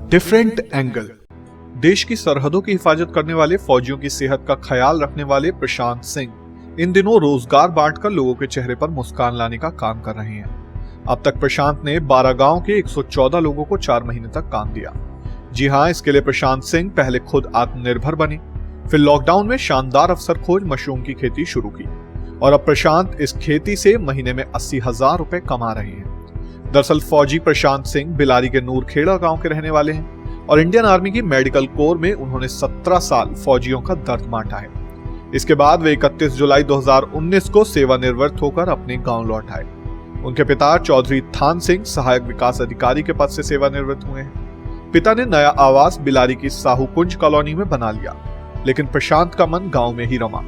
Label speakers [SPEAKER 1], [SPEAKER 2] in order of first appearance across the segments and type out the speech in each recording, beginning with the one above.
[SPEAKER 1] Different angle. देश की सरहदों की हिफाजत करने वाले फौजियों की सेहत का ख्याल रखने वाले प्रशांत सिंह इन दिनों रोजगार बांटकर लोगों के चेहरे पर मुस्कान लाने का काम कर रहे हैं। अब तक प्रशांत ने 12 गांव के 114 लोगों को 4 महीने तक काम दिया। जी हां, इसके लिए प्रशांत सिंह पहले खुद आत्मनिर्भर बने, फिर लॉकडाउन में शानदार अवसर खोज मशरूम की खेती शुरू की और अब प्रशांत इस खेती से महीने में 80,000 रुपए कमा रहे हैं। दरअसल फौजी प्रशांत सिंह बिलारी के नूरखेड़ा गांव के रहने वाले हैं और इंडियन आर्मी की मेडिकल कोर में उन्होंने 17 साल फौजियों का दर्द बांटा है। इसके बाद वे 31 जुलाई 2019 को सेवानिवृत्त होकर अपने गांव लौट आए। उनके पिता चौधरी थान सिंह सहायक विकास अधिकारी के पद से सेवानिवृत्त हुए हैं। पिता ने नया आवास बिलारी की साहूकुंज कॉलोनी में बना लिया, लेकिन प्रशांत का मन गांव में ही रमा,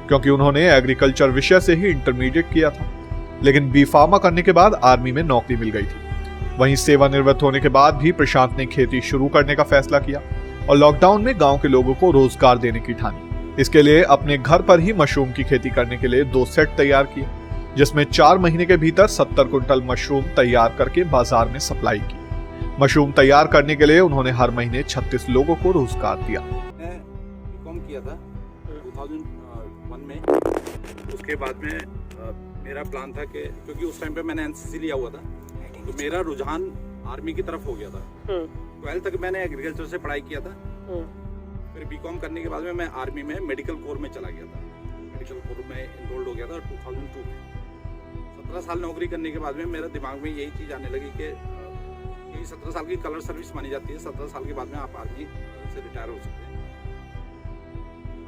[SPEAKER 1] क्योंकि उन्होंने एग्रीकल्चर विषय से ही इंटरमीडिएट किया था। लेकिन बी फार्मा करने के बाद आर्मी में नौकरी मिल गई थी। वहीं सेवानिवृत्त होने के बाद भी प्रशांत ने खेती शुरू करने का फैसला किया और लॉकडाउन में गांव के लोगों को रोजगार देने की ठानी। इसके लिए अपने घर पर ही मशरूम की खेती करने के लिए 2 सेट तैयार किए, जिसमें 4 महीने के भीतर 70 कुंटल मशरूम तैयार करके बाजार में सप्लाई की। मशरूम तैयार करने के लिए उन्होंने हर महीने 36 लोगों को रोजगार दिया।
[SPEAKER 2] किया था 2001 में। उसके बाद में मेरा प्लान था कि क्योंकि उस टाइम पे मैंने एनसीसी लिया हुआ था, तो मेरा रुझान आर्मी की तरफ हो गया था। 12th तक मैंने एग्रीकल्चर से पढ़ाई किया था। फिर बीकॉम करने के बाद में मैं आर्मी में मेडिकल कोर में चला गया था। मेडिकल कोर में इनरोल्ड हो गया था 2002 में। 17 साल नौकरी करने के बाद में मेरे दिमाग में यही चीज़ आने लगी कि 17 साल की कलर सर्विस मानी जाती है। 17 साल के बाद में आप आर्मी से रिटायर हो सकते हैं।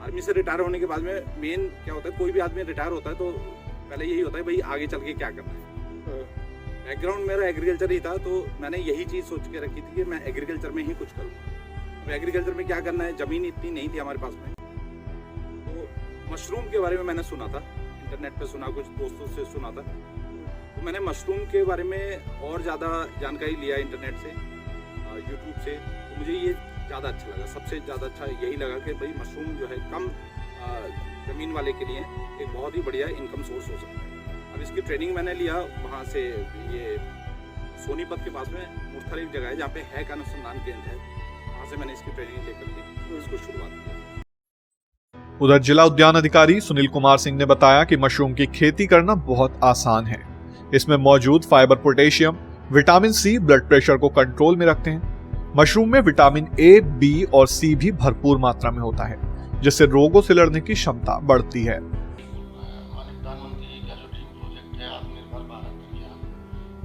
[SPEAKER 2] आर्मी से रिटायर होने के बाद में मेन क्या होता है, कोई भी आदमी रिटायर होता है तो पहले यही होता है भाई आगे चल के क्या करना है। बैकग्राउंड मेरा एग्रीकल्चर ही था, तो मैंने यही चीज़ सोच के रखी थी कि मैं एग्रीकल्चर में ही कुछ करूँ। एग्रीकल्चर में क्या करना है, ज़मीन इतनी नहीं थी हमारे पास में, तो मशरूम के बारे में मैंने सुना था, इंटरनेट पे सुना, कुछ दोस्तों से सुना था, तो मैंने मशरूम के बारे में और ज़्यादा जानकारी लिया इंटरनेट से, यूट्यूब से। तो मुझे ये ज़्यादा अच्छा लगा, सबसे ज़्यादा अच्छा यही लगा कि भाई मशरूम जो है कम ज़मीन वाले के लिए एक बहुत ही बढ़िया इनकम सोर्स हो सकता है। अब इसकी ट्रेनिंग मैंने लिया वहाँ से, ये सोनीपत के पास में मुख्तलिफ एक जगह है जहाँ पे हैक अनुसंधान केंद्र है, वहाँ से मैंने इसकी ट्रेनिंग लेकर के इसको शुरुआत की।
[SPEAKER 1] उधर जिला उद्यान अधिकारी सुनील कुमार सिंह ने बताया कि मशरूम की खेती करना बहुत आसान है। इसमें मौजूद fibre potassium, vitamin C blood pressure को कंट्रोल में रखते हैं। मशरूम में विटामिन ए, बी और सी भी भरपूर मात्रा में होता है, जिससे रोगों से लड़ने की क्षमता बढ़ती है।
[SPEAKER 3] प्रधानमंत्री का जो ड्रीम प्रोजेक्ट है आत्मनिर्भर भारत अभियान,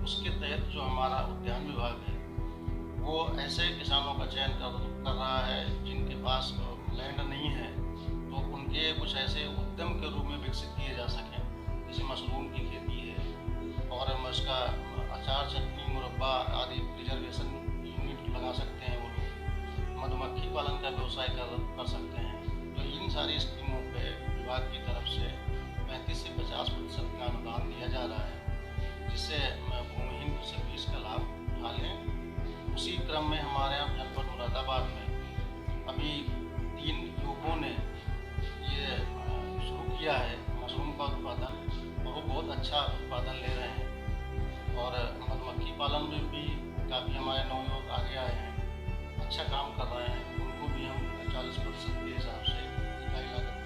[SPEAKER 3] उसके तहत जो हमारा उद्यान विभाग है वो ऐसे किसानों का चयन कर रहा है जिनके पास लैंड नहीं है, तो उनके कुछ ऐसे उद्यम के रूप में विकसित किए जा सकें। जैसे मशरूम की खेती है और हम उसका अचार, चटनी, मुरब्बा आदि प्रिजर्वेशन लगा सकते हैं। वो लोग मधुमक्खी पालन का व्यवसाय कर सकते हैं। तो इन सारी स्कीमों पे विभाग की तरफ से 35 से 50% का अनुदान दिया जा रहा है, जिससे भूमिहीन कृषक भी इसका लाभ उठा लें। उसी क्रम में हमारे यहाँ जनपद मुरादाबाद में अभी 3 युवकों ने ये शुरू किया है मशरूम का उत्पादन, और वो बहुत अच्छा उत्पादन ले रहे हैं। और मधुमक्खी पालन में भी काफ़ी हमारे नौयुवक आगे आए हैं, अच्छा काम कर रहे हैं। उनको भी हम 40% के हिसाब से इकाई लागत